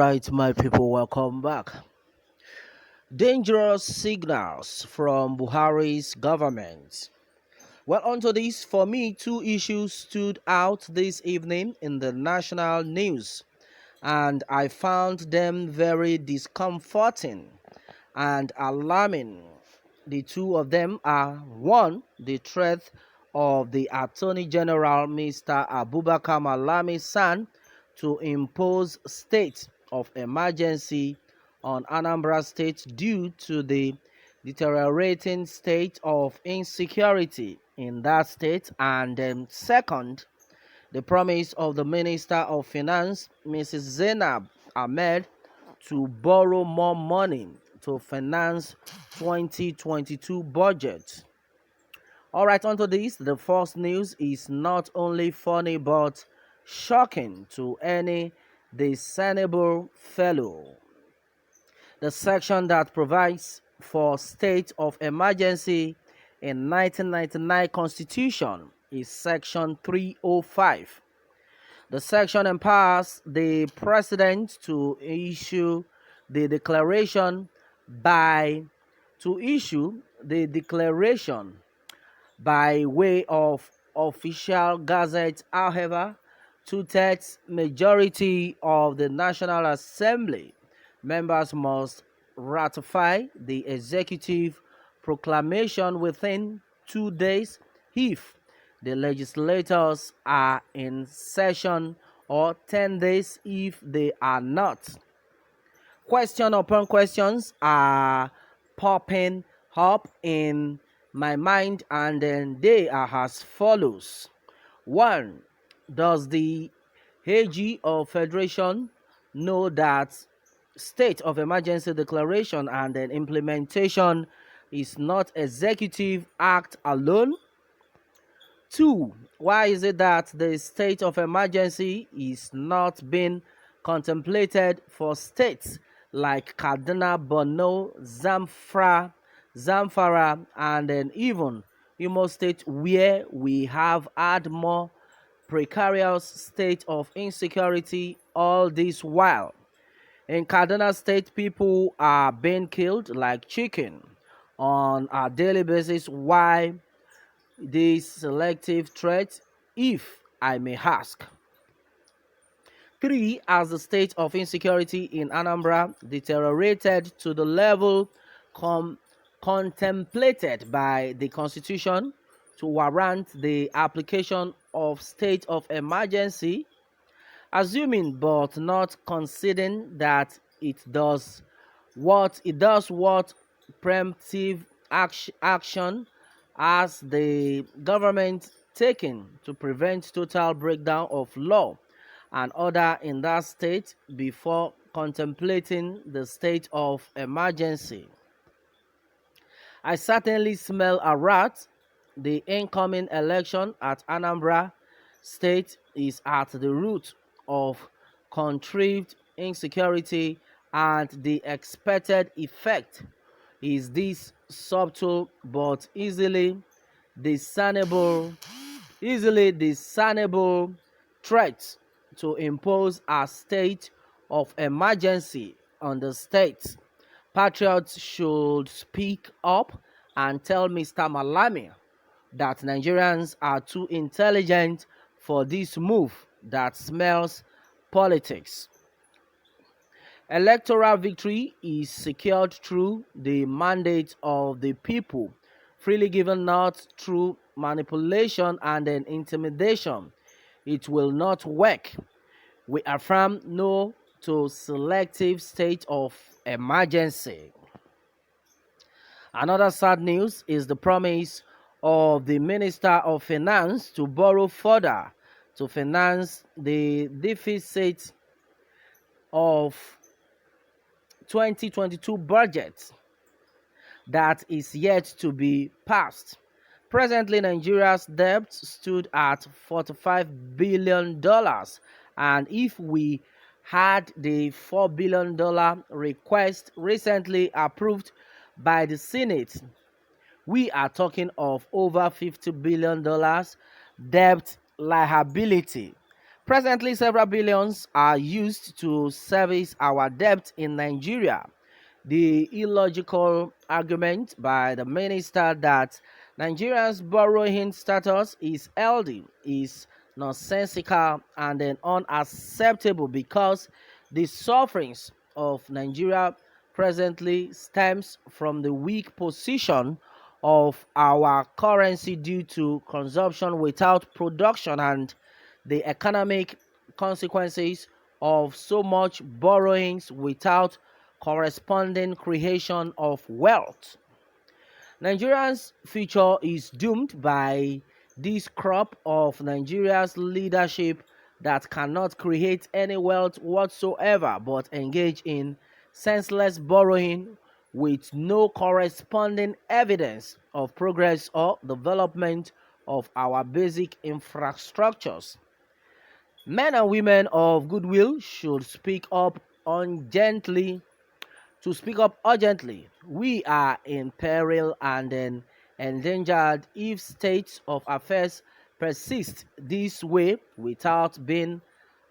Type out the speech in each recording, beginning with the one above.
Alright, my people, welcome back. Dangerous signals from Buhari's government. Well, onto this, for me, two issues stood out this evening in the national news, and I found them very discomforting and alarming. The two of them are one, the threat of the Attorney General Mr. Abubakar Malami's son to impose state of emergency on Anambra State due to the deteriorating state of insecurity in that state, and second, the promise of the Minister of Finance, Mrs. Zainab Ahmed, to borrow more money to finance 2022 budget. All right, onto this. The first news is not only funny but shocking to any discernible fellow. The section that provides for state of emergency in 1999 Constitution is section 305. The section empowers the president to issue the declaration by way of official gazette. However, two-thirds majority of the National Assembly members must ratify the executive proclamation within 2 days if the legislators are in session, or 10 days if they are not. Question upon questions are popping up in my mind, and then they are as follows. 1. Does the AG of Federation know that state of emergency declaration and then implementation is not executive act alone? 2. Why is it that the state of emergency is not being contemplated for states like Kaduna, Borno, Zamfara, and then even Imo State, where we have had more precarious state of insecurity all this while? In Kaduna State, people are being killed like chicken on a daily basis. Why this selective threat, if I may ask? 3. As the state of insecurity in Anambra deteriorated to the level contemplated by the Constitution to warrant the application of state of emergency, assuming but not conceding that it does what preemptive action has the government taken to prevent total breakdown of law and order in that state before contemplating the state of emergency? I certainly smell a rat. The incoming election at Anambra State is at the root of contrived insecurity, and the expected effect is this subtle but discernible threat to impose a state of emergency on the state. Patriots should speak up and tell Mr. Malami that Nigerians are too intelligent for this move that smells politics. Electoral victory is secured through the mandate of the people, freely given, not through manipulation and then intimidation. It will not work. We affirm no to selective state of emergency. Another sad news is the promise of the Minister of Finance to borrow further to finance the deficit of 2022 budget that is yet to be passed. Presently, Nigeria's debt stood at $45 billion, and if we had the $4 billion request recently approved by the Senate, we are talking of over $50 billion debt liability. Presently, several billions are used to service our debt in Nigeria. The illogical argument by the minister that Nigeria's borrowing status is healthy is nonsensical and then unacceptable because the sufferings of Nigeria presently stems from the weak position of our currency due to consumption without production and the economic consequences of so much borrowings without corresponding creation of wealth. Nigeria's future is doomed by this crop of Nigeria's leadership that cannot create any wealth whatsoever but engage in senseless borrowing with no corresponding evidence of progress or development of our basic infrastructures. Men and women of goodwill should speak up urgently We are in peril and endangered if states of affairs persist this way without being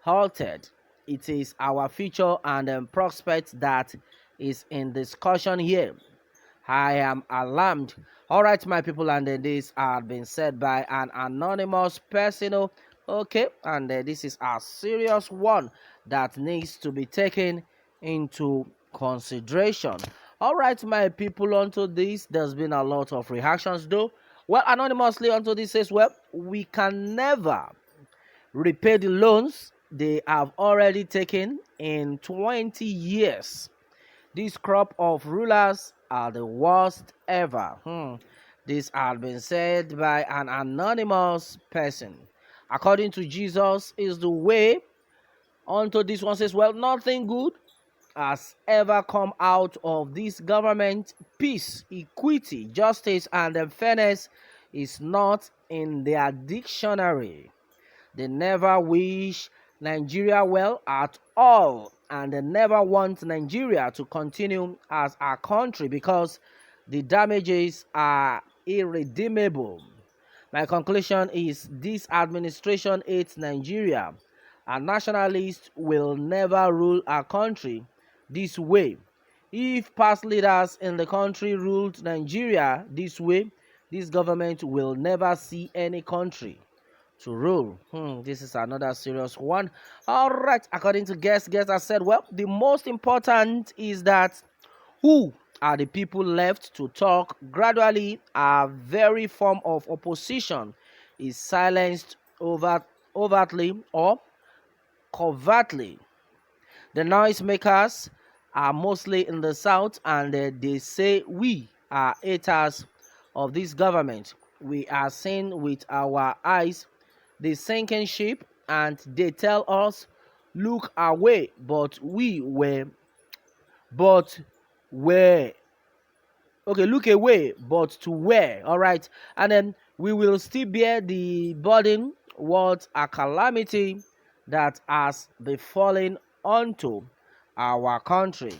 halted. It is our future and prospect that is in discussion here. I am alarmed. All right, my people, and this has been said by an anonymous person. Okay, and this is a serious one that needs to be taken into consideration. All right, my people, onto this, there's been a lot of reactions though. Well, anonymously onto this says, well, we can never repay the loans they have already taken in 20 years. This crop of rulers are the worst ever. This has been said by an anonymous person. According to Jesus, is the way. Onto this one says, well, nothing good has ever come out of this government. Peace, equity, justice, and fairness is not in their dictionary. They never wish Nigeria well at all, and they never want Nigeria to continue as a country because the damages are irredeemable. My conclusion is this administration hates Nigeria. A nationalist will never rule a country this way. If past leaders in the country ruled Nigeria this way, this government will never see any country to rule. This is another serious one. All right, according to guests have said, well, the most important is that who are the people left to talk? Gradually, a very form of opposition is silenced overtly or covertly. The noisemakers are mostly in the south, and they say we are haters of this government. We are seeing with our eyes the sinking ship, and they tell us, look away, look away, but to where? All right, and then we will still bear the burden. What a calamity that has befallen unto our country.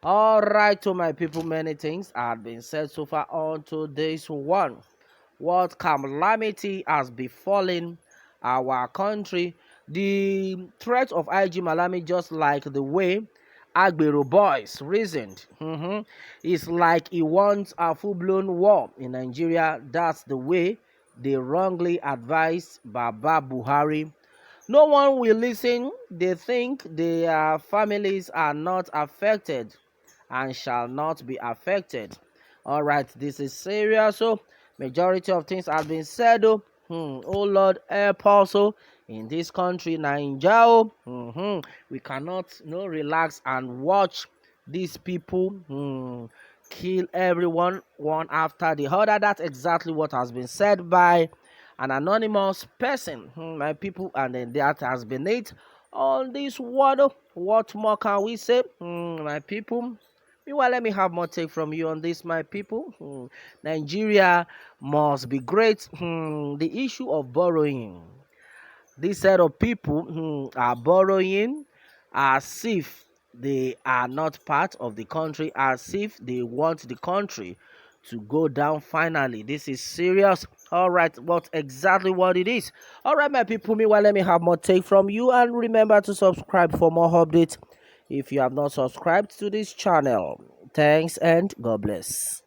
All right, to my people, many things have been said so far onto this one. What calamity has befallen our country? The threat of IG Malami, just like the way Buhari'S reasoned, it's like he wants a full-blown war in Nigeria. That's the way they wrongly advised Baba Buhari. No one will listen. They think their families are not affected and shall not be affected. All right, this is serious. So majority of things have been said. Oh Lord, help also in this country, Nigeria. We cannot relax and watch these people kill everyone one after the other. That's exactly what has been said by an anonymous person, my people, and then that has been it on this water. What more can we say, my people? Meanwhile, let me have more take from you on this, my people. Nigeria must be great. The issue of borrowing. This set of people are borrowing as if they are not part of the country, as if they want the country to go down finally. This is serious. All right, what exactly what it is. All right, my people, meanwhile, let me have more take from you, and remember to subscribe for more updates if you have not subscribed to this channel. Thanks and God bless.